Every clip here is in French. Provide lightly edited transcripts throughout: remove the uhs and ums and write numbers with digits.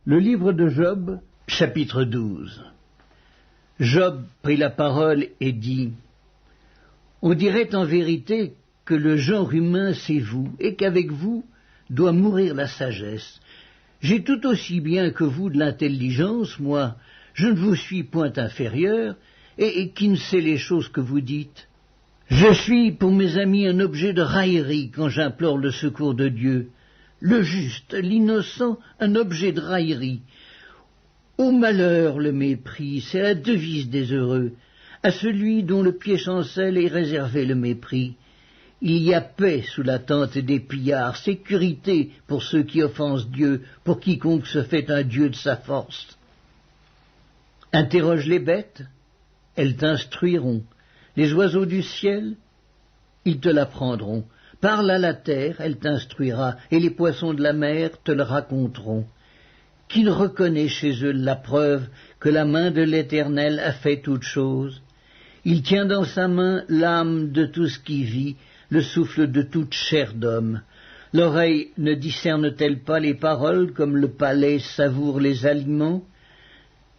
Le livre de Job, chapitre 12. Job prit la parole et dit : On dirait en vérité que le genre humain c'est vous, et qu'avec vous doit mourir la sagesse. J'ai tout aussi bien que vous de l'intelligence, moi, je ne vous suis point inférieur, et qui ne sait les choses que vous dites. Je suis pour mes amis un objet de raillerie quand j'implore le secours de Dieu. Le juste, l'innocent, un objet de raillerie. Au malheur le mépris, c'est la devise des heureux. À celui dont le pied chancelle est réservé le mépris. Il y a paix sous la tente des pillards, sécurité pour ceux qui offensent Dieu, pour quiconque se fait un Dieu de sa force. Interroge les bêtes, elles t'instruiront. Les oiseaux du ciel, ils te l'apprendront. Parle à la terre, elle t'instruira, et les poissons de la mer te le raconteront. Qui ne reconnaît chez eux la preuve que la main de l'Éternel a fait toutes choses? Il tient dans sa main l'âme de tout ce qui vit, le souffle de toute chair d'homme. L'oreille ne discerne-t-elle pas les paroles comme le palais savoure les aliments?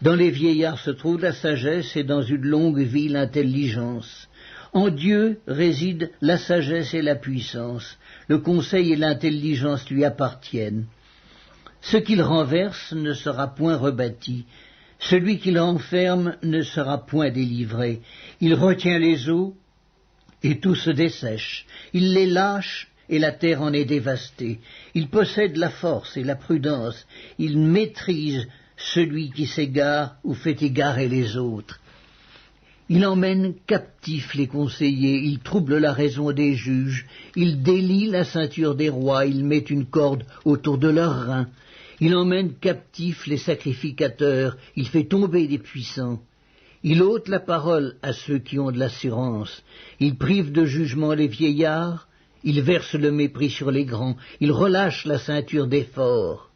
Dans les vieillards se trouve la sagesse et dans une longue vie l'intelligence. En Dieu réside la sagesse et la puissance. Le conseil et l'intelligence lui appartiennent. Ce qu'il renverse ne sera point rebâti. Celui qu'il enferme ne sera point délivré. Il retient les eaux et tout se dessèche. Il les lâche et la terre en est dévastée. Il possède la force et la prudence. Il maîtrise celui qui s'égare ou fait égarer les autres. Il emmène captifs les conseillers, il trouble la raison des juges, il délie la ceinture des rois, il met une corde autour de leurs reins. Il emmène captifs les sacrificateurs, il fait tomber des puissants. Il ôte la parole à ceux qui ont de l'assurance. Il prive de jugement les vieillards, il verse le mépris sur les grands, il relâche la ceinture des forts.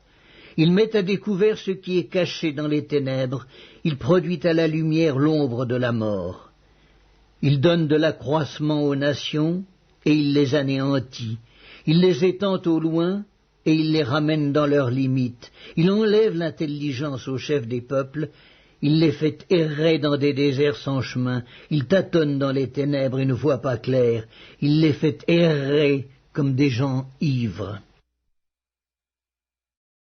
Il met à découvert ce qui est caché dans les ténèbres, il produit à la lumière l'ombre de la mort. Il donne de l'accroissement aux nations, et il les anéantit. Il les étend au loin, et il les ramène dans leurs limites. Il enlève l'intelligence aux chefs des peuples, il les fait errer dans des déserts sans chemin. Il tâtonne dans les ténèbres et ne voit pas clair. Il les fait errer comme des gens ivres.